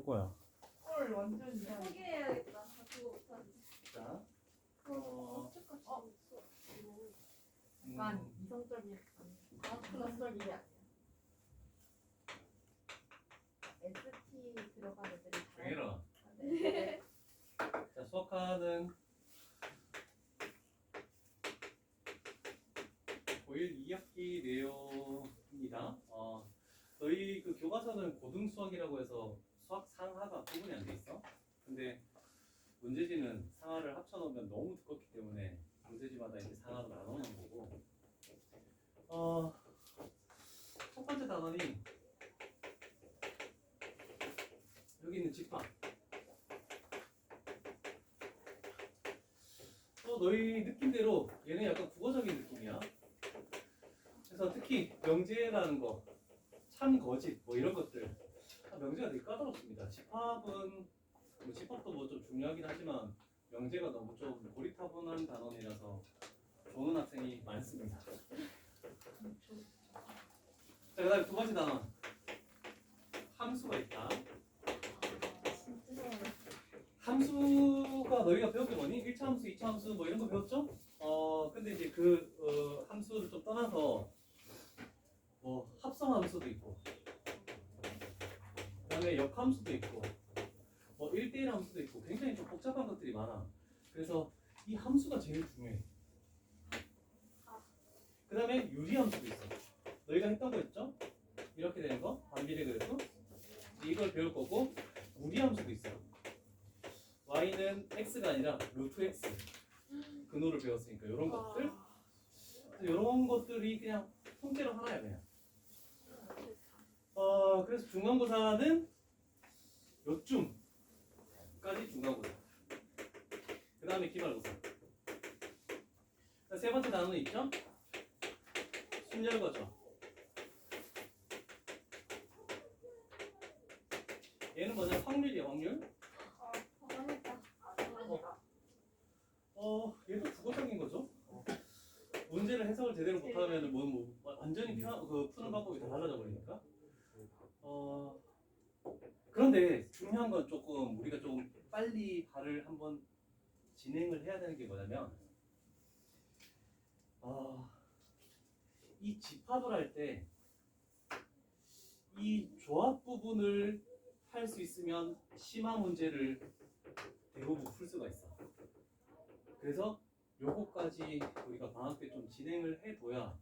거야? 헐 완전 이상. 소개해야겠다. 그거 못하지. 자, 어떡하지? 약간 이성적인 클럽적이 아니야. ST 들어간 애들이 다. 정해라. 네. 자, 수학하는 고1 2학기 내용입니다. 너희 그 교과서는 고등 수학이라고 해서 수학 상하가 구분이 안 돼 있어. 근데 문제지는 상하를 합쳐놓으면 너무 두껍기 때문에 문제지마다 이제 상하로 나눠놓은 거고. 첫 번째 단원이 여기 있는 집합. 너희 느낌대로 얘는 약간 국어적인 느낌이야. 그래서 특히 명제라는 거, 참, 거짓 뭐 이런 것들 명제가 되게 까다롭습니다. 집합은 집합도 뭐 좀 중요하긴 하지만 명제가 너무 좀 고리타분한 단원이라서 보는 학생이 많습니다. 자, 그다음에 두 번째 단원 함수가 있다. 함수가 너희가 배운 게 뭐니? 1차 함수, 2차 함수 뭐 이런 거 배웠죠? 근데 이제 그 함수를 좀 떠나서 뭐 합성 함수도 있고 그다음에 역함수도 있고 뭐 1대1 함수도 있고 굉장히 좀 복잡한 것들이 많아. 그래서 이 함수가 제일 중요해. 그다음에 유리함수도 있어. 너희가 했던 거 있죠? 이렇게 되는 거 반비례 그래프 이걸 배울 거고 무리함수도 있어. y는 x가 아니라 루트 x 근호를 배웠으니까 이런 것들 이런 것들이 그냥 통째로 하나야 그냥. 그래서 중간고사는 요쯤까지 중간고사. 그 다음에 기말고사. 세 번째 단어는 있죠? 순열거죠. 얘는 뭐냐? 확률이야 확률. 망했다. 얘도 국어적인 거죠. 문제를 해석을 제대로 못하면 완전히 푸는 방법이 다 달라져 버리니까. 그런데 중요한 건 조금 우리가 좀 빨리 발을 한번 진행을 해야 되는 게 뭐냐면 이 집합을 할 때 이 조합 부분을 할 수 있으면 심화 문제를 대부분 풀 수가 있어. 그래서 요거까지 우리가 방학 때 좀 진행을 해둬야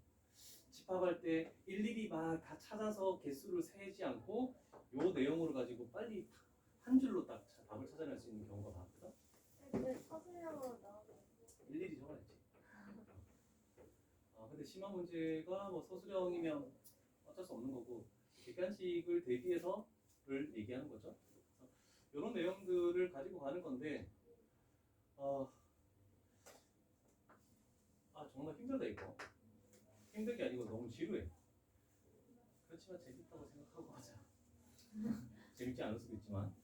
집합할 때 일일이 막 다 찾아서 개수를 세지 않고 요 내용으로 가지고 빨리 한 줄로 딱 답을 찾아낼 수 있는 경우가 많거든. 근데 서술형으로 나오는. 일일이 적어야지. 근데 심화 문제가 뭐 서술형이면 어쩔 수 없는 거고 객관식을 대비해서를 얘기하는 거죠. 이런 내용들을 가지고 가는 건데 정말 힘들다 이거. 힘든 게 아니고 너무 지루해. 그렇지만 재밌다고 생각하고 하자. 재밌지 않을 수도 있지만.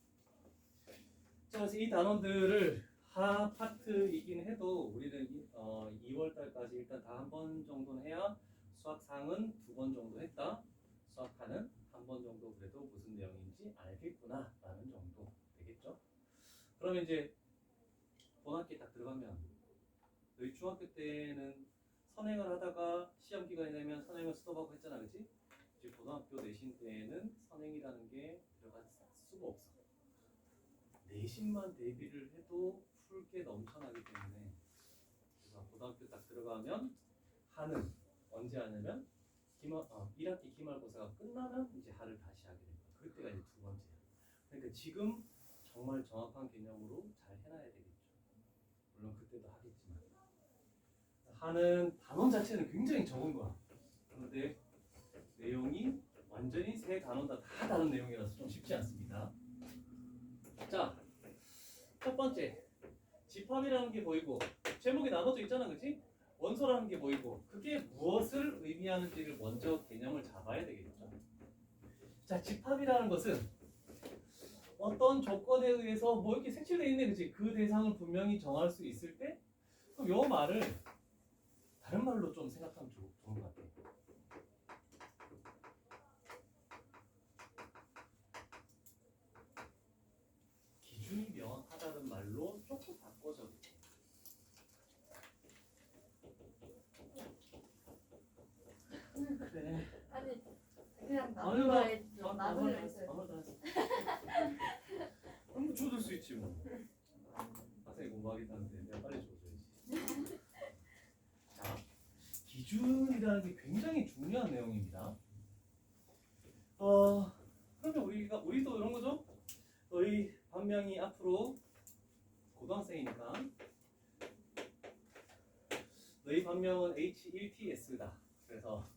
자, 그래서 이 단원들을 하 파트이긴 해도 우리는 2월 달까지 일단 다 한 번 정도는 해야 수학상은 2번 정도 했다. 수학하는 한 번 정도 그래도 무슨 내용인지 알겠구나 라는 정도 되겠죠. 그러면 이제 본학기 딱 들어가면 너희 중학교 때는 선행을 하다가 시험 기간이 되면 선행을 스톱하고 했잖아, 그치? 이제 고등학교 내신 때는 선행이라는 게 들어갈 수가 없어. 내신만 대비를 해도 풀 게 넘쳐나기 때문에 그래서 고등학교 딱 들어가면 하는 언제 하냐면 1학기 기말고사가 끝나면 이제 하를 다시 하게 됩니다. 그때가 이제 두 번째야. 그러니까 지금 정말 정확한 개념으로 잘 해놔야 되겠죠. 물론 그때도 하겠지만 하는 단원 자체는 굉장히 적은 거야. 그런데 내용이 완전히 세 단원 다 다른 내용이라서 좀 쉽지 않습니다. 자, 첫 번째 집합이라는 게 보이고 제목이 나눠져 있잖아, 그치? 원소라는 게 보이고 그게 무엇을 의미하는지를 먼저 개념을 잡아야 되겠죠. 자, 집합이라는 것은 어떤 조건에 의해서 뭐 이렇게 색칠되어 있네, 그치? 그 대상을 분명히 정할 수 있을 때 그럼 요 말을 다른 말로 좀 생각하면 좋은 것 같아요. 나무로 했죠. 나무로 했어요. 아무것도 안 했어. 그럼 줘줄 수 있지 뭐. 학생이 공부하겠다는데 내가 빨리 줘줘야지. 자, 기준이라는 게 굉장히 중요한 내용입니다. 그러면 우리도 이런 거죠? 너희 반명이 앞으로 고등학생이니까 너희 반명은 H1TS다. 그래서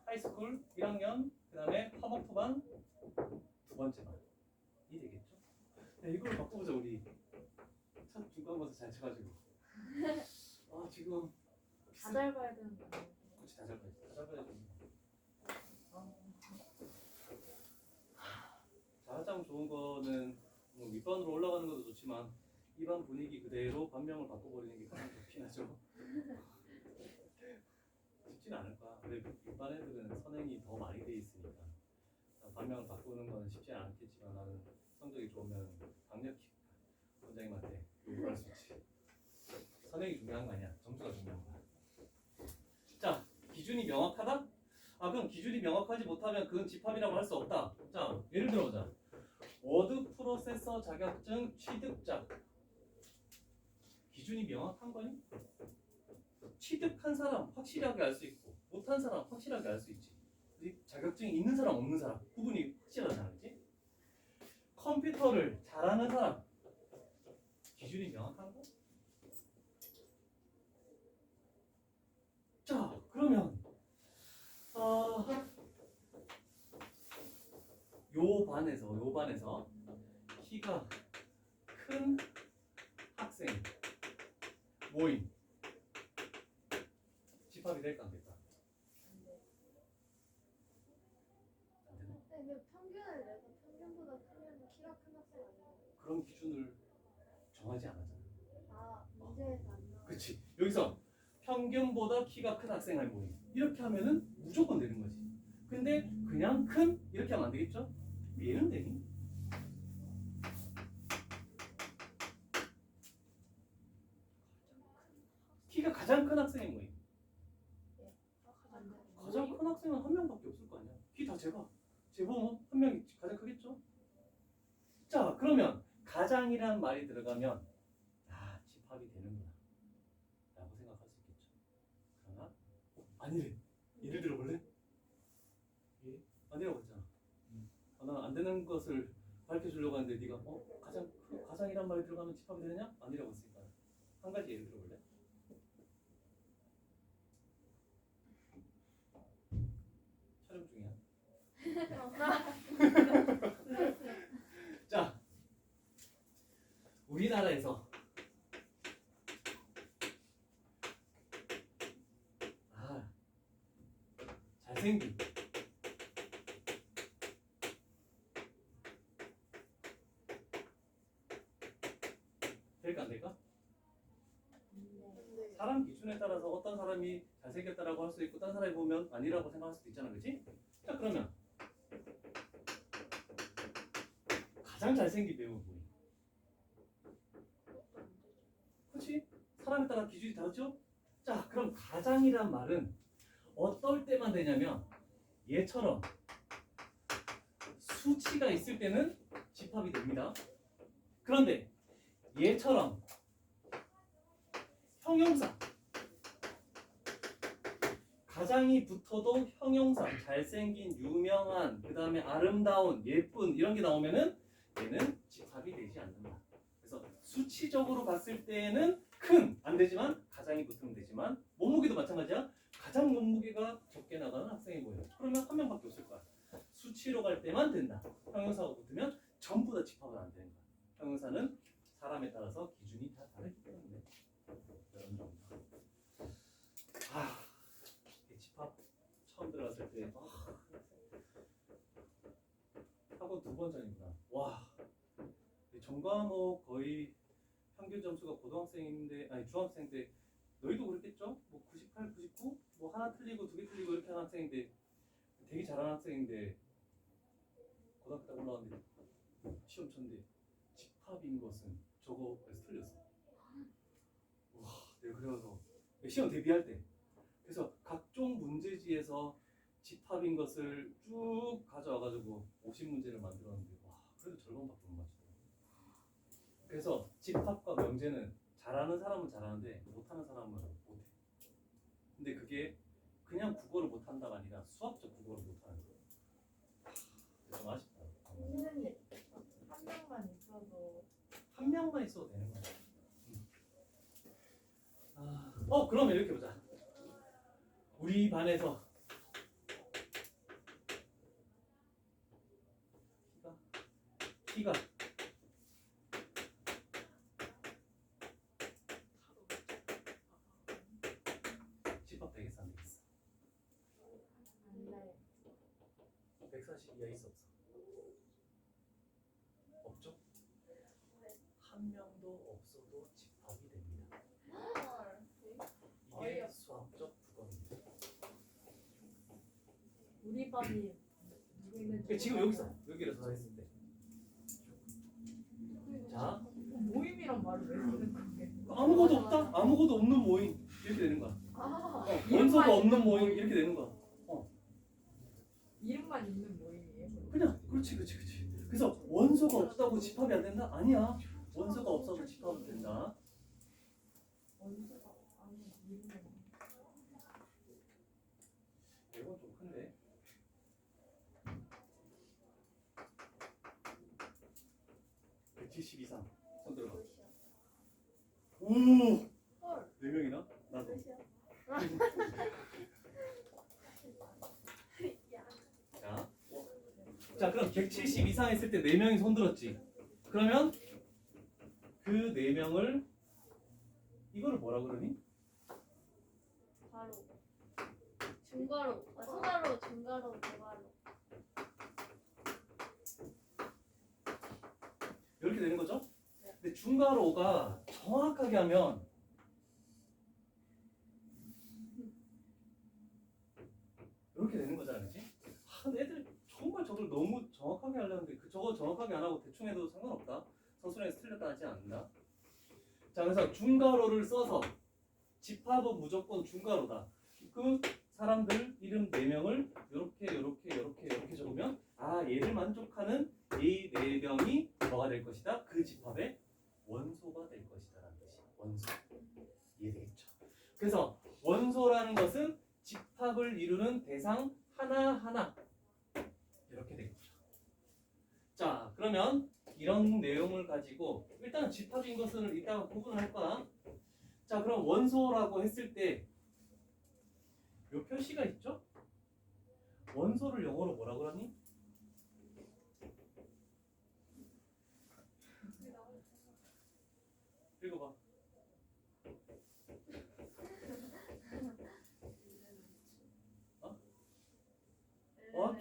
하이스쿨 1학년, 그 다음에 화목 토반 두 번째 반이 되겠죠? 네, 이걸 바꿔보자 우리. 첫 중간고사 잘 쳐가지고. 지금 다 잘 봐야 되는 거 아니에요? 그렇지 다 잘 봐야지. 다 잘 봐야지. 가장 좋은 거는 뭐 윗반으로 올라가는 것도 좋지만 이반 분위기 그대로 반명을 바꿔버리는 게 가장 좋긴 하죠. 쉽지는 않을 거야. 근데 윗반 애들은 선행이 더 많이 돼 있으니까 반명을 바꾸는 건 쉽지 않겠지만 나는 성적이 좋으면 강력히 원장님한테 요구할 수 있지. 선행이 중요한 거 아니야. 점수가 중요한 거야. 자, 기준이 명확하다? 그럼 기준이 명확하지 못하면 그건 집합이라고 할 수 없다. 자, 예를 들어보자. 워드 프로세서 자격증 취득자. 기준이 명확한 거니? 취득한 사람 확실하게 알 수 있고 못한 사람 확실하게 알 수 있지. 자격증이 있는 사람 없는 사람 구분이 확실하잖아, 그렇지? 컴퓨터를 잘하는 사람 기준이 명확한 거? 자, 그러면 요 반에서 키가 큰 학생 모임 집합이 될까 안 될까? 안 되네. 근데 평균을 내서 평균보다 크면 키가 큰 학생 아니에요? 그런 기준을 정하지 않았잖아. 문제에서 안 나와. 그렇지. 여기서 평균보다 키가 큰 학생을 모임 이렇게 하면은 무조건 되는 거지. 근데 그냥 큰 이렇게 하면 안 되겠죠? 얘는 되니? 키가 가장 큰 학생의 모임. 가장 큰 학생은 한 명밖에 없을 거 아니야. 키 다 재보면 한 명이 가장 크겠죠? 자, 그러면 가장이란 말이 들어가면 집합이 되는구나 라고 생각할 수 있겠죠. 그러나 아니래. 예를 들어볼래? 예? 아니라고 했잖아. 난 안 되는 것을 밝혀주려고 하는데 네가 가장이란 말이 들어가면 집합이 되느냐? 아니라고 했으니까 한 가지 예를 들어볼래? 촬영 중이야. 자, 우리나라에서 잘생긴 될까 안 될까? 사람 기준에 따라서 어떤 사람이 잘생겼다라고 할 수 있고 다른 사람이 보면 아니라고 생각할 수도 있잖아, 그렇지? 자, 그러면 가장 잘생긴 배우는 뭐야? 그렇지? 사람에 따라 기준이 다르죠? 자, 그럼 가장이란 말은 어떨 때만 되냐면 얘처럼 수치가 있을 때는 집합이 됩니다. 그런데 얘처럼 형용사 가장이 붙어도 형용사 잘생긴, 유명한, 그 다음에 아름다운, 예쁜 이런 게 나오면은 얘는 집합이 되지 않는다. 그래서 수치적으로 봤을 때는 큰 안 되지만 가장이 붙으면 되지만 몸무게도 마찬가지야. 가장 몸무게가 적게 나가는 학생이 뭐예요? 그러면 한 명밖에 없을 거야. 수치로 갈 때만 된다. 형용사가 붙으면 전부 다 집합은 안 되는 거야. 형용사는 사람에 따라서 기준이 다 다르기 때문에 이런 정도. 집합 처음 들어갔을 때 학원 두 번 전이구나. 와, 전과목 거의 평균 점수가 고등학생인데 중학생 때 너희도 그랬겠죠? 뭐 98, 99, 뭐 하나 틀리고 두 개 틀리고 이렇게 하는 학생인데 되게 잘하는 학생인데 고등학교 딱 올라왔는데 시험 쳤는데 집합인 것은 저거에서 틀렸어. 와, 내가 그래서 시험 대비할 때 그래서 각종 문제지에서 집합인 것을 쭉 가져와가지고 50문제를 만들었는데 와 그래도 절반밖에 못 맞추더라고. 그래서 집합과 명제는 잘하는 사람은 잘하는데 못하는 사람은 못해. 근데 그게 그냥 국어를 못한다가 아니라 수학적 국어를 못하는 거예요. 좀 아쉽다. 선생님 한 명만 있어도 한 명만 있어도 되는 거야. 그러면 이렇게 보자. 우리 반에서 키가 집합 되겠어 안 되겠어? 안 돼. 140 이하 있어 없어? 없죠? 한 명도 없어도 집합이 됩니다. 이게 수학적 부검입니다. 우리 반이 누구 있는지 지금 여기서 여기라서 했을 때. 자, 모임이란 말을 왜 쓰는 거게? 아무것도 없다. 아무것도 없는 모임 이렇게 되는 거야. 아 원소가 없는 모임 이렇게 되는 거야. 이름만 있는 모임이에요? 그냥 그렇지. 그래서 원소가 없다고 집합이 안 된다? 아니야. 원소가 없어도 집합은 된다. 원수가 아니 이름만 이건 좀 큰데. (170) 이상 손 들어봐. 오! 헐. 4명이나? 나도. 끝이야. 야. 자, 그럼 170 이상 했을 때 4명이 손 들었지. 그러면 그 4명을 이거를 뭐라 그러니? 바로 중괄호, 소괄호, 중괄호, 고괄호. 이렇게 되는 거죠? 근데 중괄호가 정확하게 하면 이렇게 되는 거잖아, 그렇지? 근데 애들 정말 저걸 너무 정확하게 하려는데 저거 정확하게 안 하고 대충 해도 상관없다. 서술형에서 틀렸다 하지 않는다. 자, 그래서 중괄호를 써서 집합은 무조건 중괄호다. 그 사람들 이름 4명을 이렇게 적으면 얘를 만족하는 이 4명이 뭐가 될 것이다? 그 집합의 원소가 될 것이다 라는 뜻이야. 원소. 이해되겠죠? 그래서 원소라는 것은 집합을 이루는 대상 하나하나 이렇게 되겠죠. 자, 그러면 이런 내용을 가지고 일단 집합인 것은 이따가 구분할 거야. 자, 그럼 원소라고 했을 때 요 표시가 있죠? 원소를 영어로 뭐라 그러니? 읽어봐.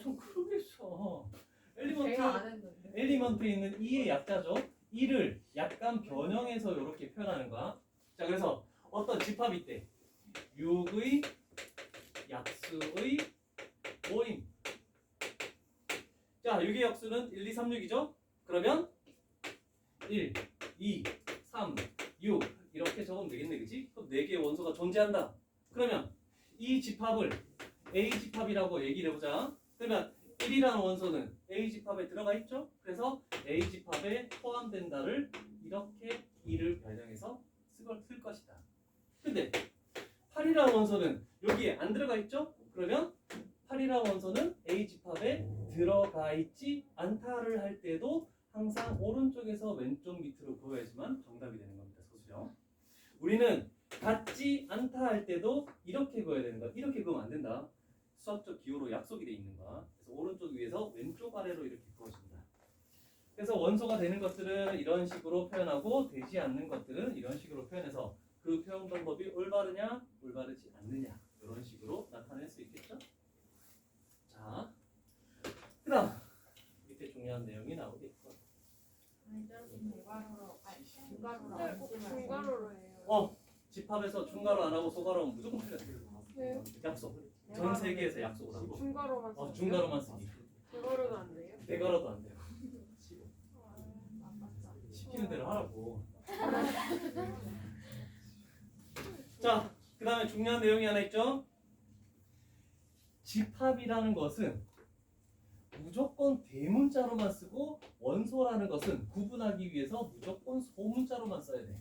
좀 크게 써. 제가 안 했는데 엘리먼트에 있는 이의 약자죠. 이를 약간 변형해서 이렇게 표현하는 거야. 자, 그래서 어떤 집합이 있대. 6의 약수의 모임. 자, 6의 약수는 1, 2, 3, 6이죠? 그러면 1, 2, 3, 6 이렇게 적으면 되겠네, 그치? 그럼 4개의 원소가 존재한다. 그러면 이 집합을 A 집합이라고 얘기를 해보자. 그러면 1이라는 원소는 A 집합에 들어가 있죠? 그래서 A 집합에 포함된다를 이렇게 2를 변형해서 쓸 것이다. 근데 8이라는 원소는 여기에 안 들어가 있죠? 그러면 8이라는 원소는 A 집합에 들어가 있지 않다를 할 때도 항상 오른쪽에서 왼쪽 밑으로 그어야지만 정답이 되는 겁니다. 서술형. 우리는 같지 않다 할 때도 이렇게 그어야 되는 거야. 이렇게 그으면 안 된다. 수학적 기호로 약속이 돼 있는 거야. 그래서 오른쪽 위에서 왼쪽 아래로 이렇게 그어준다. 그래서 원소가 되는 것들은 이런 식으로 표현하고 되지 않는 것들은 이런 식으로 표현해서 그 표현 방법이 올바르냐 올바르지 않느냐 이런 식으로 나타낼 수 있겠죠? 자, 그다음 밑에 중요한 내용이 나오겠고. 아니 저렇게 중괄호로 중괄호로 근데 안 꼭 쓰면 중괄호로 해요. 집합에서 중괄호 안 하고 소괄호 하면 무조건 틀려. 왜요? 약속. 전 세계에서 약속을 하고. 중괄호만 쓰세요? 중괄호만 쓰기. 중괄호는 안 돼요? 대괄호도 안 돼요. 아깝다. 시키는 대로 하라고. 자, 그 다음에 중요한 내용이 하나 있죠? 집합이라는 것은 무조건 대문자로만 쓰고 원소라는 것은 구분하기 위해서 무조건 소문자로만 써야 돼.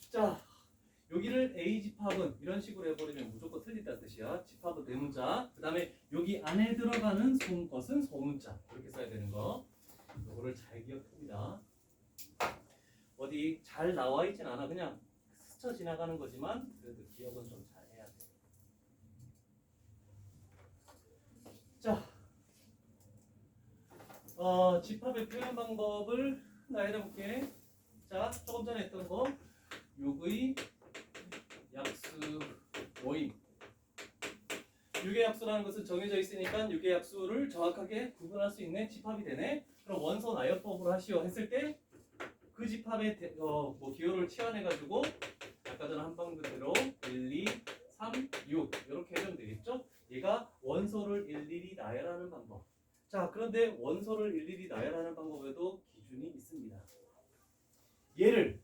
자, 여기를 A 집합은 이런 식으로 해버리면 무조건 틀린다는 뜻이야. 집합은 대문자. 그 다음에 여기 안에 들어가는 것은 소문자. 이렇게 써야 되는 거. 이거를 잘 기억합니다. 어디 잘 나와 있진 않아. 그냥 스쳐 지나가는 거지만 그래도 기억은 좀 잘 해야 돼. 자, 집합의 표현 방법을 나 해볼게. 자, 조금 전에 했던 거 육의 약수 모임. 육의 약수라는 것은 정해져 있으니까 육의 약수를 정확하게 구분할 수 있는 집합이 되네. 그럼 원소 나열법으로 하시오 했을 때 그 집합의 기호를 치환해가지고 아까 전에 한방 그대로 1, 2, 3, 6 이렇게 해주면 되겠죠? 얘가 원소를 일일이 나열하는 방법. 자, 그런데 원소를 일일이 나열하는 방법에도 기준이 있습니다. 얘를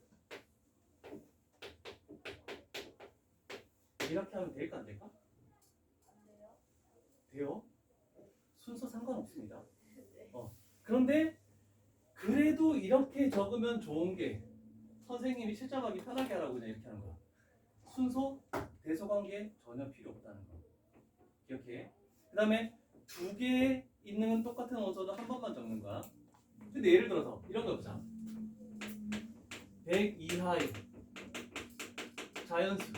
이렇게 하면 될까 안 될까? 안 돼요? 돼요. 순서 상관없습니다. 그런데 그래도 이렇게 적으면 좋은 게 선생님이 채점하기 편하게 하라고 그냥 이렇게 하는 거야. 순서, 대소관계 전혀 필요 없다는 거. 기억해. 그 다음에 두 개 있는 똑같은 원소도 한 번만 적는 거야. 근데 예를 들어서 이런 거 보자. 100 이하의 자연수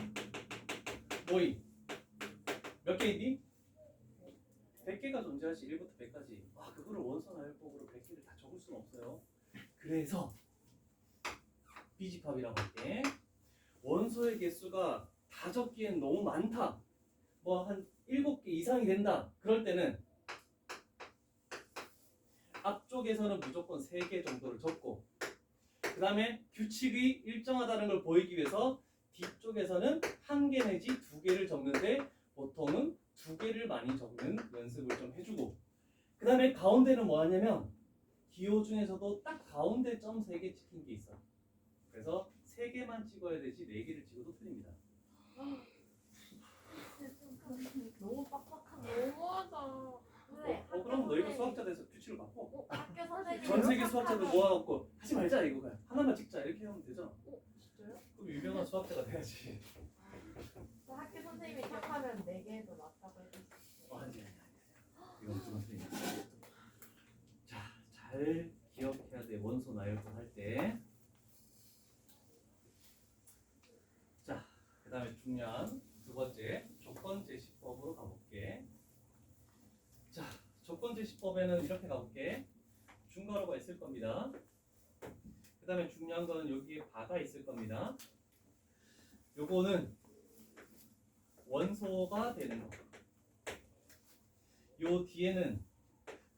모임 몇 개 있니? 100개가 존재하지 1부터 100까지. 와, 그거를 원소 나열법으로 100개를 다 적을 수는 없어요. 그래서 B집합이라고 할게. 원소의 개수가 다 적기엔 너무 많다. 뭐 한 7개 이상이 된다. 그럴 때는 앞쪽에서는 무조건 3개 정도를 적고 그 다음에 규칙이 일정하다는 걸 보이기 위해서 뒤쪽에서는 1개 내지 2개를 적는데 보통은 2개를 많이 적는 연습을 좀 해주고 그 다음에 가운데는 뭐 하냐면 기호 중에서도 딱 가운데 점 3개 찍힌 게 있어. 그래서 3개만 찍어야 되지 4개를 찍어도 틀립니다. 너무 빡빡하네. 너무하다. 근데 그럼 너희가 수학자 돼서 규칙을 바꿔. 학교 선생님 전 세계 수학자들 모아갖고 하지 말자 이거 그냥 하나만 찍자 이렇게 하면 되잖아. 진짜요? 그럼 유명한 수학자가 돼야지. 또 학교 선생님이 탁하면 4개도 맞다고 해주셨어요. 아니 이건 좀 틀린. 자, 잘 기억해야 돼. 원소 나열법 할 때. 자, 그 다음에 중요한 두 번째 조건 제시법으로 가볼게. 자, 조건 제시법에는 이렇게 가볼게. 중괄호가 있을 겁니다. 그 다음에 중요한 거는 여기에 바가 있을 겁니다. 요거는 원소가 되는 거. 요 뒤에는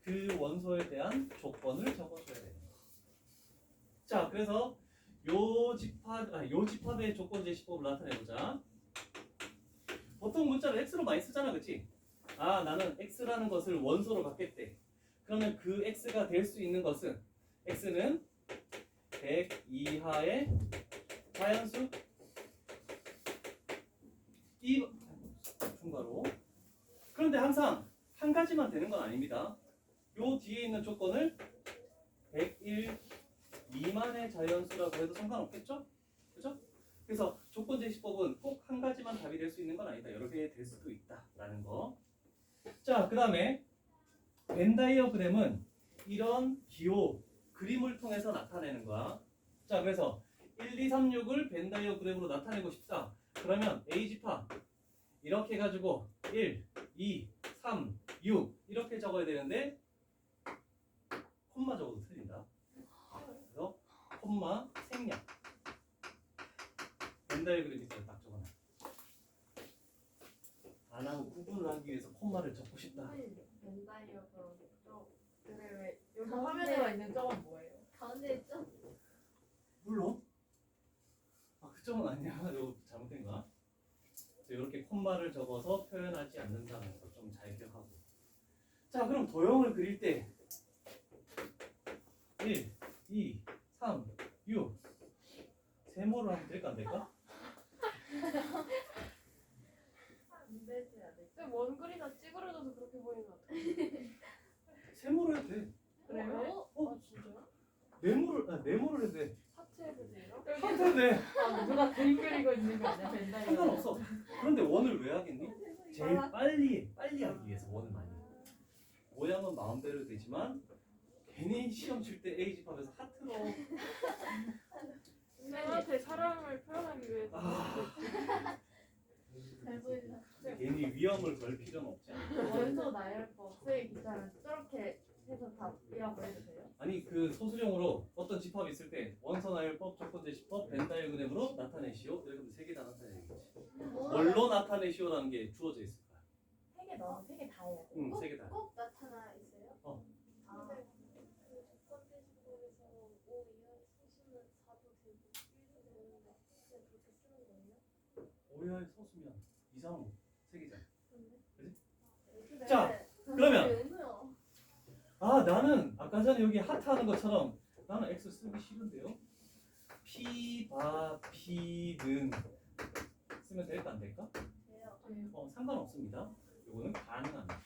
그 원소에 대한 조건을 적어줘야 돼요. 자, 그래서 요 집합의 조건 제시법을 나타내보자. 보통 문자를 x로 많이 쓰잖아, 그렇지? 아, 나는 x라는 것을 원소로 갖겠대. 그러면 그 x가 될 수 있는 것은 x는 100 이하의 자연수 이 중괄호. 그런데 항상 한 가지만 되는 건 아닙니다. 요 뒤에 있는 조건을 101 미만의 자연수라고 해도 상관없겠죠? 그죠? 그래서 조건 제시법은 꼭 한 가지만 답이 될 수 있는 건 아니다. 여러 개 될 수도 있다라는 거. 자, 그 다음에 벤 다이어그램은 이런 기호, 그림을 통해서 나타내는 거야. 자, 그래서 1, 2, 3, 6을 벤 다이어그램으로 나타내고 싶다. 그러면 A집합 이렇게 해가지고 1, 2, 3, 6 이렇게 적어야 되는데 콤마 적어도 틀린다. 그래서 콤마 생략. 벤 다이어그램 밑에 딱 적어놔. 안 하고 구분을 하기 위해서 콤마를 적고 싶다. 벤다이어 그런 쪽 근데 왜 여기 가운데- 화면에 있는 점은 뭐예요? 가운데 있죠? 물론 그쪽은 아니야. 이거 잘못된 거야. 이렇게 콤마를 적어서 표현하지 않는다는 거 좀 잘 기억하고. 자, 그럼 도형을 그릴 때 1, 2, 3, 6 세모를 하면 될까 안 될까? 안 되지 않을까? 원글이나 찌그러져서 네모를 해도 돼. 하트해도 돼요? 해도 돼. 아, 누가 그림 그리고 있는 거 아니야? 벤다이. 상관없어. 그런데 원을 왜 하겠니? 제일 빨리 하기 위해서 원을 많이 해. 모양은 마음대로 되지만 괜히 시험 칠 때 A 집합에서 하트로 쌤한테 사랑을 표현하기 위해서. 잘 보이네. 괜히 위험을 걸 필요는 없지 않아. 원소 나열법 수의 기자는 저렇게 해서 답이라고 해도 돼요? 아니 그 소수령으로 어떤 집합이 있을 때 원선화율법, 조건제시법, 벤다이어그램으로 나타내시오. 이렇게 세 개 다 나타내야겠지. 뭘로 나타내시오라는 게 주어져 있을 거야. 세개 다 해야 돼. 응, 세 개 다. 꼭 나타나 있어요? 어. 아, 근데 그 조건제시법에서 5 이하의 소수는 4도 되고 1도 되는데 그냥 그렇게 쓰는 거예요? 오야의 소수면 이상 세 개잖아. 그래. 자, 그러면 왜요? 아 나는 아까 전에 여기 하트 하는 것처럼 나는 X 쓰기 싫은데요. P 바 P는 쓰면 될까 안 될까? 돼요. 상관없습니다. 이거는 가능합니다.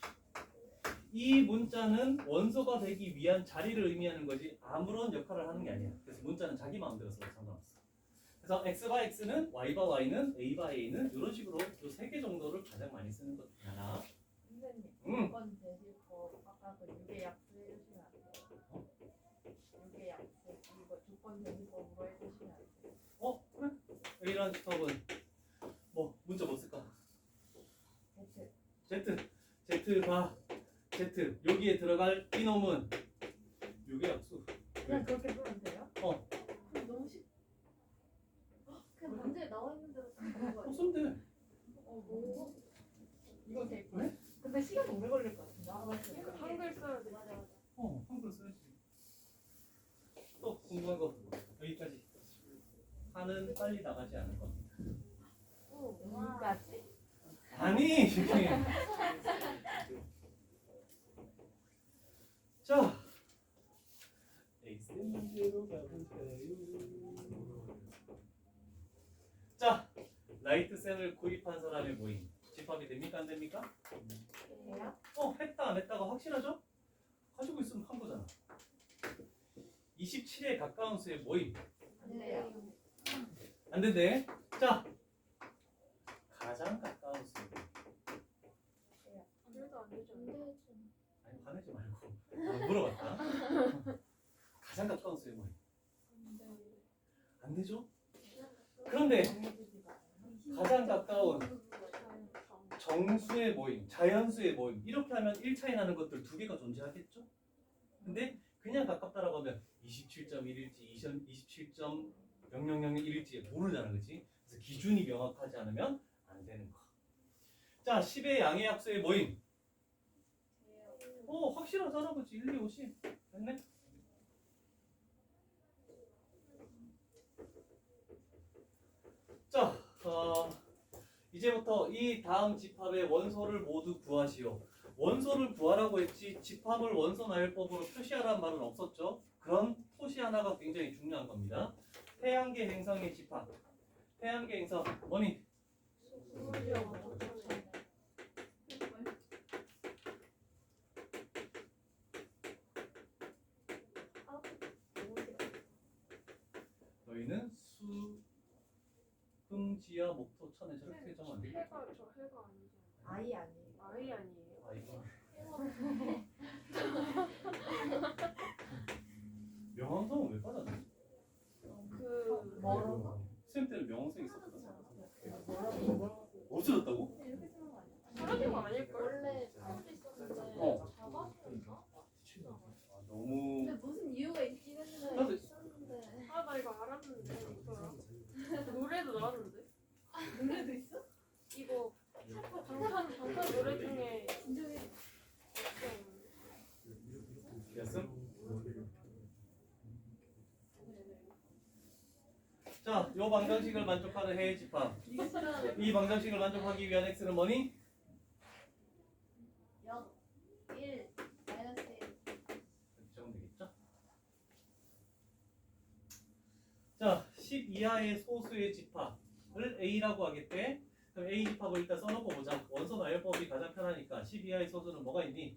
이 문자는 원소가 되기 위한 자리를 의미하는 거지 아무런 역할을 하는 게 아니야. 그래서 문자는 자기 마음대로 써도 상관없어. 그래서 x 바 x는 y 바 y는 a 바 a는 이런 식으로 이 세 개 정도를 가장 많이 쓰는 것 중에 하나. 선생님. 음. 조건 제시법 아까 그 유계 약수 해주시면 안 돼요? 유계 약수 이거 조건 제시법으로 해주시면 안 돼요? 그래? a라는 집합은 뭐 문자 뭐 쓸까? Z 바 Z 여기에 들어갈 이놈은 유계 약수. 그냥 그렇게 쓰면 돼요? 그럼 너무 쉽. 그냥 문제에 나와 있는 대로 쓰는 거 쓰면 돼. 오. 이거 되게 왜? 근데 시간 오래 걸릴 것 같은데 아까 봤을 때. 한글 써야 돼. 맞아 맞아. 한글 써야지. 또 궁금한 거 여기까지. 하는 빨리 나가지 않을 겁니다. 오. 여기까지? 아니 이게 자 에이스 문제로 가볼까요? 자 라이트 셀을 구입한 사람의 모임 집합이 됩니까 안 됩니까? 돼요? 했다 안 했다가 확실하죠? 가지고 있으면 한 거잖아. 27에 가까운 수의 모임 안 돼요. 안 된대. 자 가장 가까운 수의 모임. 그래도 안 되죠. 아니 화내지 말고 물어봤다. 가장 가까운 수의 모임 안 되죠? 그런데 가장 가까운 정수의 모임, 자연수의 모임 이렇게 하면 1차이 나는 것들 두 개가 존재하겠죠? 근데 그냥 가깝다라고 하면 27.1일지 27.0001일지 모르잖아, 그렇지? 그래서 기준이 명확하지 않으면 안 되는 거. 자, 10의 양의 약수의 모임. 확실하잖아, 그렇지? 1, 2, 5, 10 됐네? 자, 이제부터 이 다음 집합의 원소를 모두 구하시오. 원소를 구하라고 했지 집합을 원소 나열법으로 표시하라는 말은 없었죠. 그런 토시 하나가 굉장히 중요한 겁니다. 태양계 행성의 집합. 태양계 행성 뭐니? 너희는 수, 금, 지하, 목토, 천에 저렇게 정하면 안 되겠지? 해가 저 해가 아니죠. 아이 아니에요. 아이 아니에요. 아이고. 명왕성은 왜 빠졌지? 그 멀어서? 쌤 때는 명왕성 있었거든. 뭐라고? 없어졌다고? 이렇게 쓰는 거 아니야? 사라진 거 아닐걸? 원래 사람도 있었는데 잡아서인가? 너무 근데 무슨 이유가 있긴 나도- 했는데 있었는데. 아 나 이거 알았는데 있더라. 노래도 나왔는데. 노래도 있어? 이거 방탄 노래 중에 진정해. 됐음? 자, 요 방정식을 만족하는 해의 집합. 이 방정식을 만족하기 위한 x는 뭐니? 0, 1, 마이너스 1. 이렇게 적으면 되겠죠? 자, 10 이하의 소수의 집합을 A라고 하겠대. 그럼 A 집합을 일단 써놓고 보자. 원소 나열법이 가장 편하니까 10 이하의 소수는 뭐가 있니?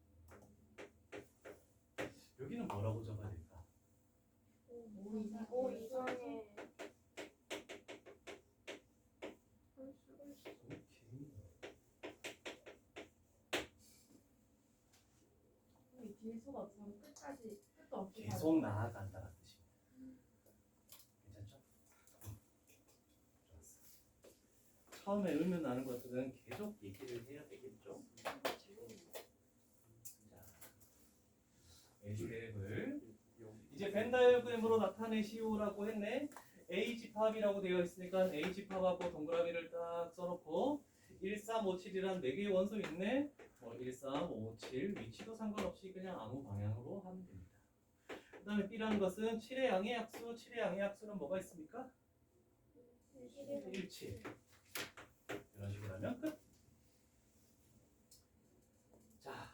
뭐라고 적어야 될까? 오 이상해. 오케이. 이 뒤에서가 전 끝까지 끝도 없이 계속 나아간다는 뜻입니다. 괜찮죠? 좋았어. 처음에 의문 나는 것들은 계속 얘기를 해야 되겠죠? 자, A집합을 이제 벤 다이어그램으로 나타내시오라고 했네. A집합이라고 되어 있으니까 A집합하고 동그라미를 딱 써놓고 1357이란 4개의 원소 있네. 1357 위치도 상관없이 그냥 아무 방향으로 하면 됩니다. 그 다음에 B라는 것은 7의 양의 약수, 7의 양의 약수는 뭐가 있습니까? 17. 이런 식으로 하면 끝. 자,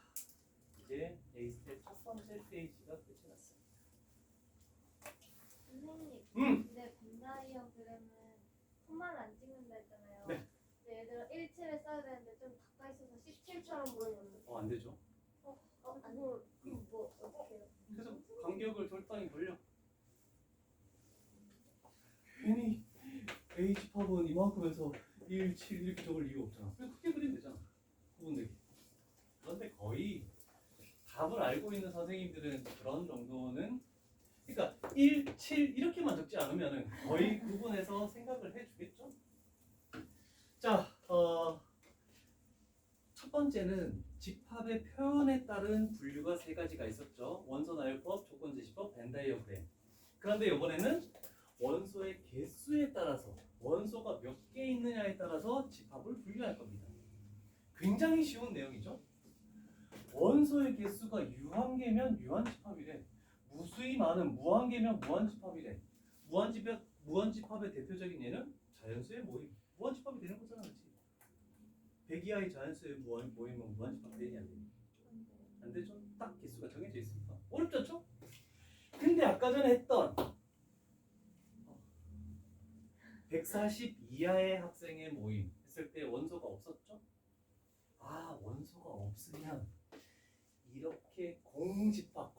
이제 A 스텝 첫 번째 페이지가 끝이 났습니다. 선생님. 음. 근데 벤다이어그램은 손만 안 찍는다 했잖아요. 네. 근데 얘들은 17을 써야 되는데 좀 가까이 있어서 17처럼 보이는데. 안 되죠. 아니 뭐 어떻게 해요? 그래서 간격을 적당히 벌려. 괜히 A집합은 이만큼에서 1, 7 이렇게 적을 이유 없잖아. 그냥 크게 그리면 되잖아. 구분되게. 그런데 거의 답을 알고 있는 선생님들은 그런 정도는 그러니까 1, 7 이렇게만 적지 않으면 거의 구분해서 생각을 해주겠죠. 자, 첫 번째는 집합의 표현에 따른 분류가 3가지가 있었죠. 원소 나열법, 조건 제시법, 벤 다이어그램. 그런데 이번에는 원소의 개수에 따라서 원소가 몇 개 있느냐에 따라서 집합을 분류할 겁니다. 굉장히 쉬운 내용이죠. 원소의 개수가 유한계면 유한집합이래. 무수히 많은 무한계면 무한집합이래. 무한집합의 대표적인 예는 자연수의 모임. 무한집합이 되는 거잖아, 그렇지? 100 이하의 자연수의 모임은 무한집합 되냐 안 되냐? 안 되죠? 딱 개수가 정해져 있으니까. 어렵지 않죠? 근데 아까 전에 했던 140 이하의 학생의 모임 했을 때 원소가 없었죠? 아, 원소가 없으면 이렇게 공집합,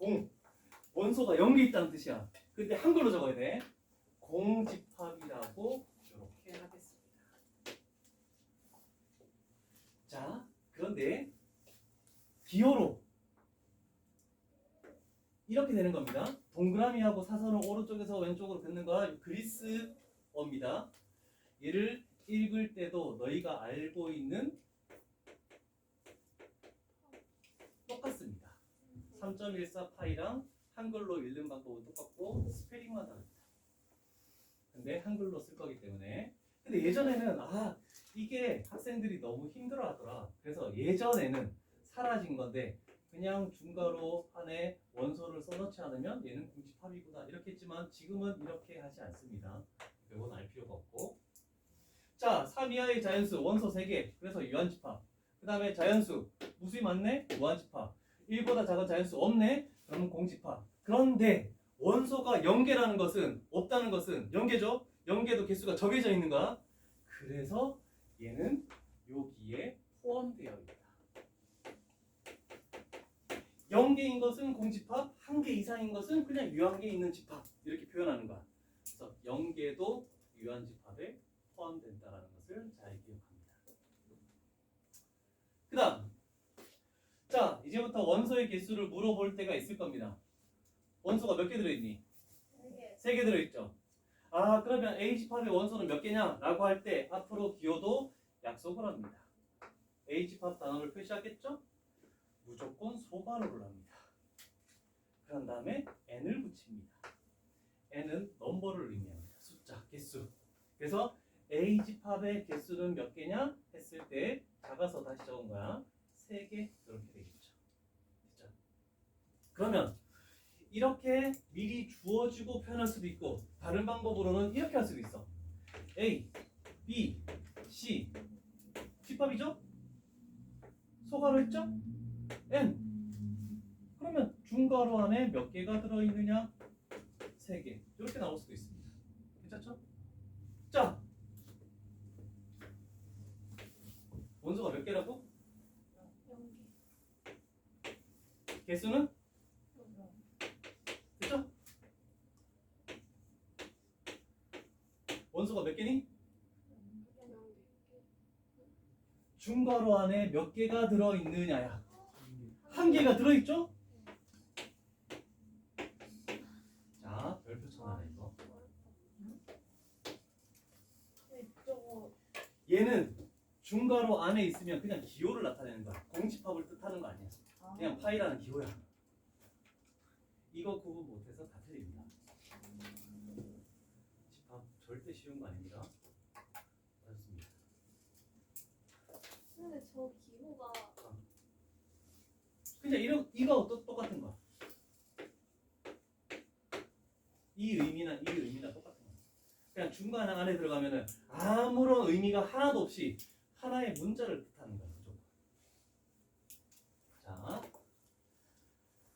원소가 0개 있다는 뜻이야. 근데 한글로 적어야 돼. 공집합이라고 이렇게 하겠습니다. 자, 그런데 기호로 이렇게 되는 겁니다. 동그라미하고 사선을 오른쪽에서 왼쪽으로 긋는 거야. 그리스어입니다. 얘를 읽을 때도 너희가 알고 있는 똑같습니다. 3.14 파이랑 한글로 읽는 방법은 똑같고 스페링만 다릅니다. 근데 한글로 쓸 거기 때문에. 근데 예전에는 이게 학생들이 너무 힘들어하더라. 그래서 예전에는 사라진 건데 그냥 중괄호 안에 원소를 써놓지 않으면 얘는 공집합이구나 이렇게 했지만 지금은 이렇게 하지 않습니다. 이건 알 필요가 없고. 자, 3 이하의 자연수 원소 3개 그래서 유한집합. 그 다음에 자연수 무수히 많네 무한집합. 1보다 작은 자연수 없네 그러면 공집합. 그런데 원소가 0개라는 것은 없다는 것은 0개죠. 0개도 개수가 정해져 있는 거야. 그래서 얘는 여기에 포함되어 있다. 0개인 것은 공집합, 1개 이상인 것은 그냥 유한계 있는 집합 이렇게 표현하는 거야. 그래서 0개도 유한집합에 포함된다는 것을 잘 기억합니다. 그 다음 자, 이제부터 원소의 개수를 물어볼 때가 있을 겁니다. 원소가 몇 개 들어있니? 3개 들어있죠. 그러면 A집합의 원소는 몇 개냐? 라고 할 때 앞으로 기호도 약속을 합니다. A집합 단어를 표시하겠죠? 무조건 소괄호를 합니다. 그런 다음에 n을 붙입니다. n은 넘버를 의미합니다. 숫자, 개수. 그래서 A집합의 개수는 몇 개냐? 했을 때 작아서 다시 적은 거야. 3개 이렇게 되겠죠. 됐죠? 그러면 이렇게 미리 주어지고 표현할 수도 있고 다른 방법으로는 이렇게 할 수도 있어. A, B, C 집합이죠? 소괄호 했죠? N 그러면 중괄호 안에 몇 개가 들어있느냐? 3개 이렇게 나올 수도 있습니다. 괜찮죠? 자, 원소가 몇 개라고? 개수는? 개니? 그냥 중괄호 안에 몇 개가 들어있느냐야. 한 개가 들어있죠? 자, 별표 쳐놔라 이거. 저거 얘는 중괄호 안에 있으면 그냥 기호를 나타내는 거야. 공집합을 뜻하는 거 아니야. 그냥 파이라는 기호야. 이거 구분 못해서 다 틀립니다. 집합 절대 쉬운 거 아닙니다. 어렵습니다. 근데 저 기호가 그냥 이거 똑같은 거야. 이 의미나 똑같은 거야. 그냥 중간 안에 들어가면은 아무런 의미가 하나도 없이 하나의 문자를 뜻하는 거야. 무조건. 자,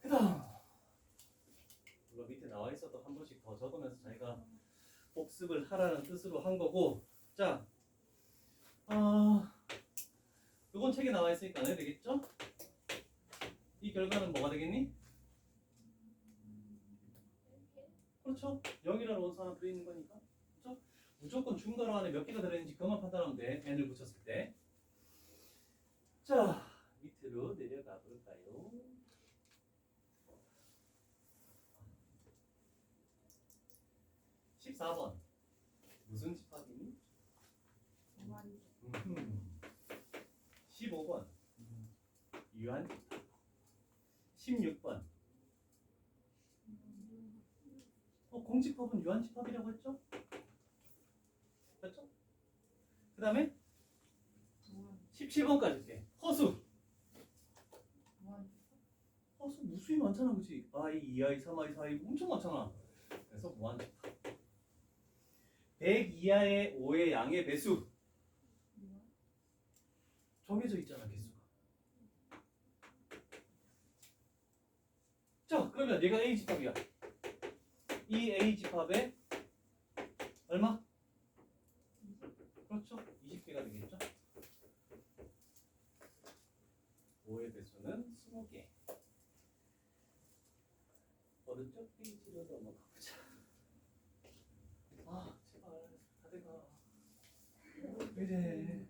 그다음 이거 밑에 나와 있어도 한 번씩 더 적으면서 자기가 복습을 하라는 뜻으로 한 거고. 자, 이건 책에 나와 있으니까 안 해도 되겠죠? 이 결과는 뭐가 되겠니? 그렇죠. 0이라는 원소 하나 들어있는 거니까. 그렇죠? 무조건 중괄호 안에 몇 개가 들어있는지 그것만 판단하면 돼. n을 붙였을 때. 자, 밑으로 내려가 볼까요? 14번. 무슨 집합이니? 15번. 유한 집합. 16번. 공집합은 유한집합이라고 했죠? 그렇죠? 그 다음에 17번까지 할게. 허수. 허수 무수히 많잖아, 그치? I, 2I, 3I, 4I 엄청 많잖아. 그래서 무한집합. 100 이하의 5의 양의 배수. 정해져 있잖아, 개수가. 자, 그러면 얘가 A집합이야. 이 A집합에 얼마? 그렇죠. 20개가 되겠죠. 5의 배수는 20개. 오른쪽 페이지로 넘어가 보자. 아, 제발 다 돼가. 왜 이래?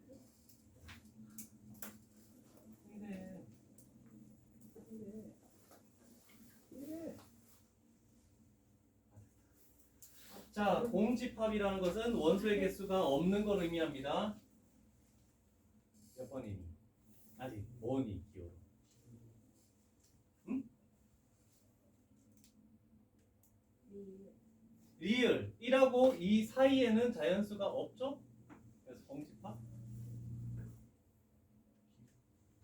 자, 공집합이라는 것은 원소의 개수가 없는 걸 의미합니다. 몇 번이니? 아직 뭐니 기호로? 응? 리을 1하고 2 사이에는 자연수가 없죠? 그래서 공집합.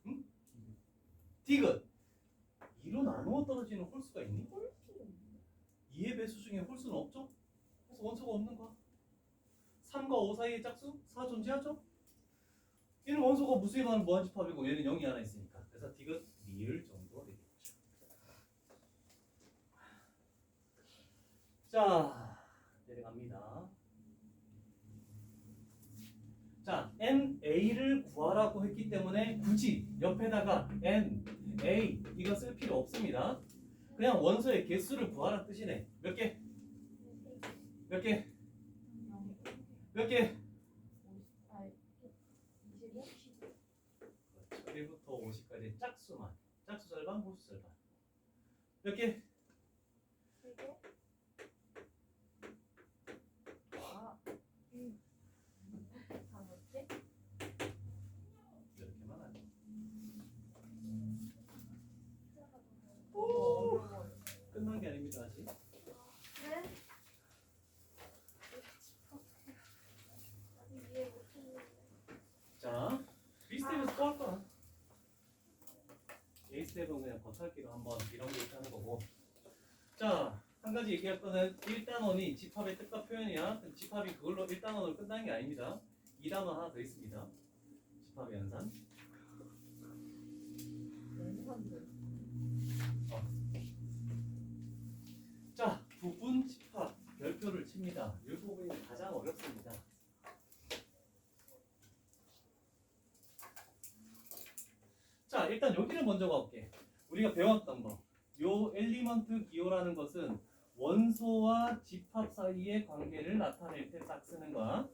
응? 디귿 2로 나누어 떨어지는 홀수가 있니? 2의 배수 중에 홀수는 없죠? 그래서 원소가 없는 거야. 3과 5 사이의 짝수? 4 존재하죠? 얘는 원소가 무수히 많은 무한집합이고 얘는 0이 하나 있으니까. 그래서 디귿 리을 정도 되겠죠. 자, 내려갑니다. 자, NA를 구하라고 했기 때문에 굳이 옆에다가 NA 이거 쓸 필요 없습니다. 그냥 원소의 개수를 구하라는 뜻이네. 몇 개? 몇 개? 몇 개? 1부터 50까지 짝수만. 짝수 절반, 홀수 절반. 몇 개? 이렇게만 하죠. 오! 끝난 게 아닙니다, 아직. 네? 아직 이해 못했는데. 자, B스텝에서 또 할 거야. A스텝은 그냥 겉핥기로 한번 이런 게 있다는 거고. 자, 한 가지 얘기할 거는 1단원이 집합의 뜻과 표현이야. 집합이 그걸로 1단원으로 끝나는 게 아닙니다. 2단원 하나 더 있습니다. 집합의 연산. 자, 부분 집합 별표를 칩니다. 이 부분이 가장 어렵습니다. 자, 일단 여기를 먼저 가볼게. 우리가 배웠던 거. 요 엘리먼트 기호라는 것은 원소와 집합 사이의 관계를 나타낼 때 딱 쓰는 거야.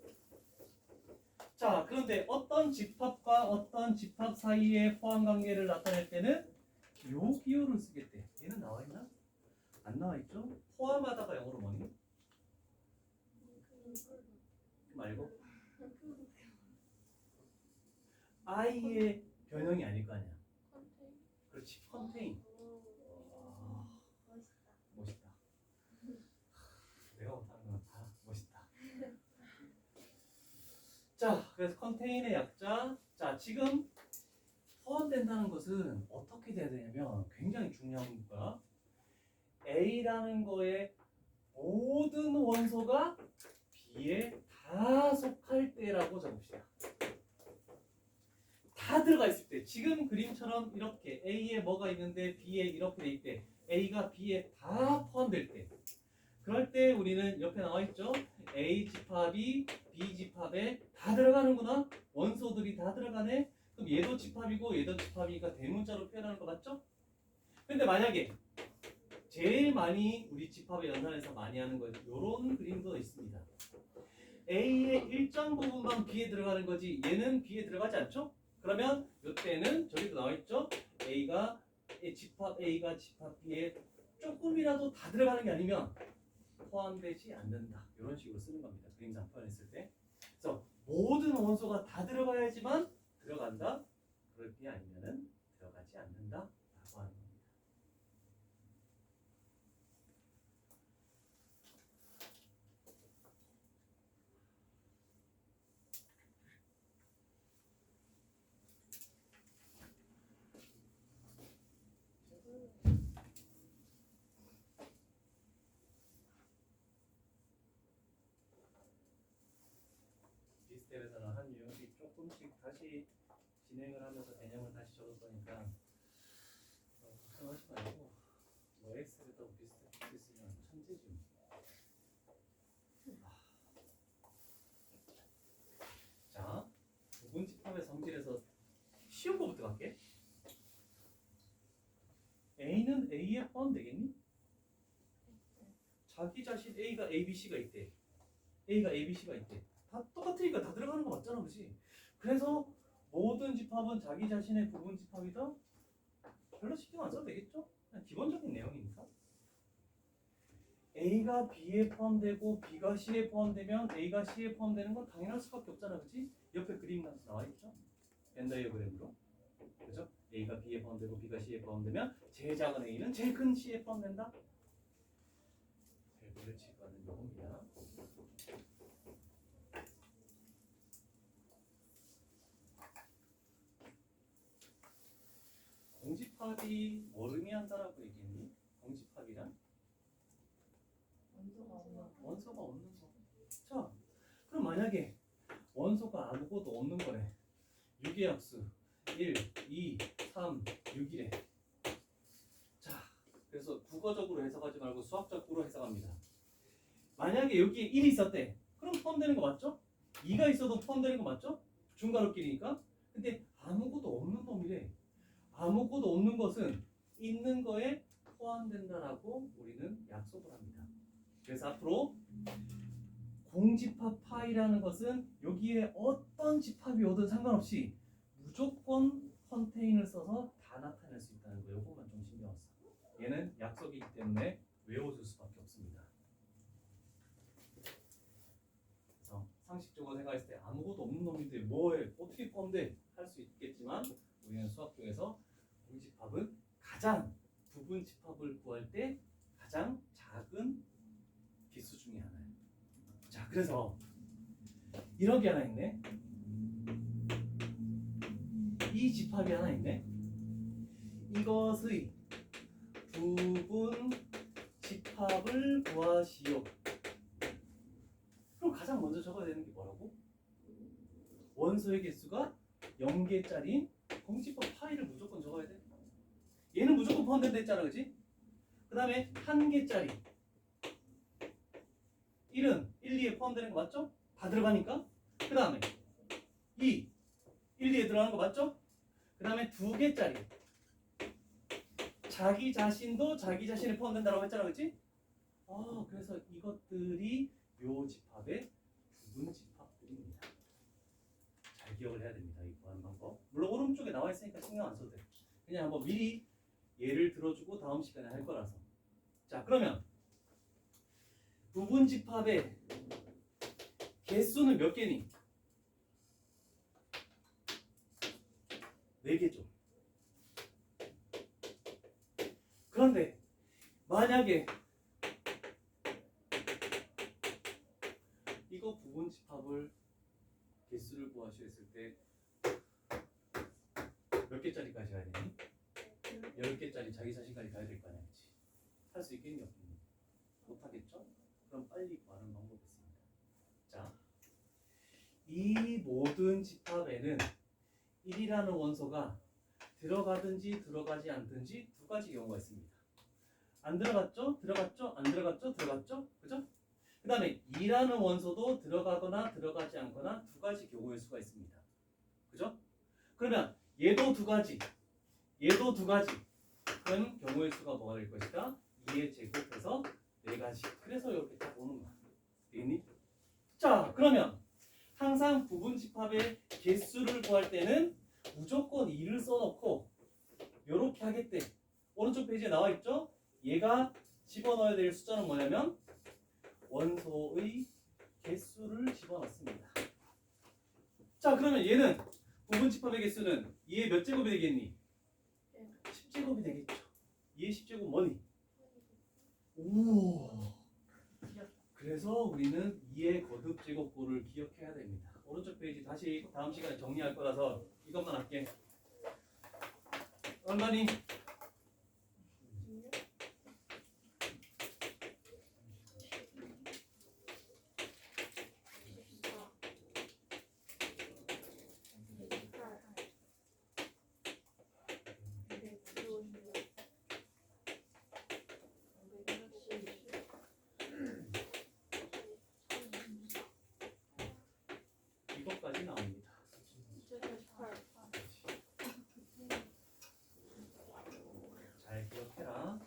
자, 그런데 어떤 집합과 어떤 집합 사이의 포함 관계를 나타낼 때는 요 기호를 쓰겠대. 얘는 나와 있나? 안 나와 있죠? 포함하다가 영어로 뭐니? 말고 I의 변형이 아닐 거 아니야. 그렇지, 컨테인. 아, 멋있다. 내가 못하는 건 다 멋있다. 자, 그래서 컨테인의 약자. 자, 지금 포함된다는 것은 어떻게 돼야 되냐면 굉장히 중요한 거야. A라는 거에 모든 원소가 B에 다 속할 때라고 적읍시다. 다 들어가 있을 때, 지금 그림처럼 이렇게 A에 뭐가 있는데 B에 이렇게 돼 있대. A가 B에 다 포함될 때. 그럴 때 우리는 옆에 나와 있죠. A 집합이 B 집합에 다 들어가는구나. 원소들이 다 들어가네. 그럼 얘도 집합이고 얘도 집합이니까 대문자로 표현하는 거 맞죠? 근데 만약에 제일 많이 우리 집합의 연산에서 많이 하는 거 이런 그림도 있습니다. A의 일정 부분만 B에 들어가는 거지 얘는 B에 들어가지 않죠? 그러면 이때는 저기도 나와 있죠. A가 집합 B에 조금이라도 다 들어가는 게 아니면 포함되지 않는다. 이런 식으로 쓰는 겁니다. 그림상 표현했을 때. 그래서 모든 원소가 다 들어가야지만 들어간다. 그럴 게 아니면은 들어가지 않는다라고 하는 겁니다. 비스텔에서는 한 유형씩 조금씩 다시 진행을 하면서 개념을 다시 적을 거니까 걱정하지 말고 뭐 엑셀에다 비스텔 쓰면 천재지. 자, 부분 집합의 성질에서 쉬운 거부터 갈게. A는 A에 포함되겠니? 자기 자신 A가 ABC가 있대. A가 ABC가 있대. 다 똑같으니까 다 들어가는 거 맞잖아, 그렇지? 그래서 모든 집합은 자기 자신의 부분 집합이다. 별로 신경 안 써도 되겠죠? 그냥 기본적인 내용이니까. A가 B에 포함되고 B가 C에 포함되면 A가 C에 포함되는 건 당연할 수밖에 없잖아, 그렇지? 옆에 그림 나와 있죠? 벤 다이어그램으로. 그죠? A가 B에 포함되고 B가 C에 포함되면 제일 작은 A는 제일 큰 C에 포함된다. 별거를 칠 거는 이겁니다. 공집합이 뭘 의미한다라고 얘기했니? 공집합이란? 원소가 없는 거. 자, 그럼 만약에 원소가 아무것도 없는 거래. 6의 약수 1, 2, 3, 6이래. 자, 그래서 국어적으로 해석하지 말고 수학적으로 해석합니다. 만약에 여기에 1이 있었대. 그럼 포함되는 거 맞죠? 2가 있어도 포함되는 거 맞죠? 중괄호끼리니까. 근데 아무것도 없는 놈이래. 아무것도 없는 것은 있는 거에 포함된다라고 우리는 약속을 합니다. 그래서 앞으로 공집합 파이라는 것은 여기에 어떤 집합이 오든 상관없이 무조건 컨테인을 써서 다 나타낼 수 있다는 거. 요거만 좀 신경 써. 얘는 약속이기 때문에 외워줄 수밖에 없습니다. 그래서 상식적으로 생각했을 때 아무것도 없는 놈인데 뭐에 어떻게 포함돼? 할 수 있겠지만 우리는 수학 중에서 공집합은 가장 부분 집합을 구할 때 가장 작은 기수 중에 하나예요. 자, 그래서 이런 게 하나 있네. 이 집합이 하나 있네. 이것의 부분 집합을 구하시오. 그럼 가장 먼저 적어야 되는 게 뭐라고? 원소의 개수가 0개짜리인 공집합 파이를 무조건 적어야 돼. 얘는 무조건 포함된다 했잖아, 그치? 그 다음에 1개짜리 1은 1, 2에 포함되는 거 맞죠? 다 들어가니까. 그 다음에 2, 1, 2에 들어가는 거 맞죠? 그 다음에 2개짜리 자기 자신도 자기 자신에 포함된다고 했잖아, 그치? 아, 그래서 이것들이 요 집합의 부분 집합들입니다. 잘 기억을 해야 됩니다. 이 구하는 방법. 물론 오른쪽에 나와 있으니까 신경 안 써도 돼요. 그냥 한번 미리 예를 들어주고 다음 시간에 할 거라서. 자, 그러면 부분 집합의 개수는 몇 개니? 4개죠. 그런데 만약에 이거 부분 집합을 개수를 구하시오 했을 때 몇 개짜리까지 가야 되니? 10개짜리 자기 자신까지 가야 될 거 아니야, 그치? 할 수 있겠니? 없겠니? 못하겠죠? 그럼 빨리 구하는 방법이 있습니다. 자, 이 모든 집합에는 1이라는 원소가 들어가든지 들어가지 않든지 두 가지 경우가 있습니다. 안 들어갔죠? 들어갔죠? 안 들어갔죠? 들어갔죠? 그죠? 그 다음에 2라는 원소도 들어가거나 들어가지 않거나 두 가지 경우일 수가 있습니다. 그죠? 그러면 얘도 두 가지, 얘도 두 가지. 그런 경우의 수가 뭐가 될 것이다? 2의 제곱해서 4가지. 그래서 이렇게 딱 오는 거야. 되겠니? 자, 그러면 항상 부분 집합의 개수를 구할 때는 무조건 2를 써놓고 이렇게 하겠대. 오른쪽 페이지에 나와 있죠? 얘가 집어넣어야 될 숫자는 뭐냐면 원소의 개수를 집어넣습니다. 자, 그러면 얘는 부분 집합의 개수는 2의 몇 제곱이 되겠니? 10제곱이 되겠죠. 2의 10제곱 뭐니? 오. 그래서 우리는 2의 거듭 제곱꼴을 기억해야 됩니다. 오른쪽 페이지 다시 다음 시간에 정리할 거라서 이것만 할게. 얼마니? 이것까지 나옵니다. 잘 기억해라.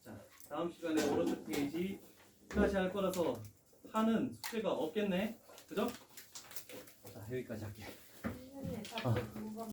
자, 다음 시간에 오른쪽 페이지 다시 할 거라서 하는 숙제가 없겠네. 그죠? 자, 여기까지 할게. 선생님, 자꾸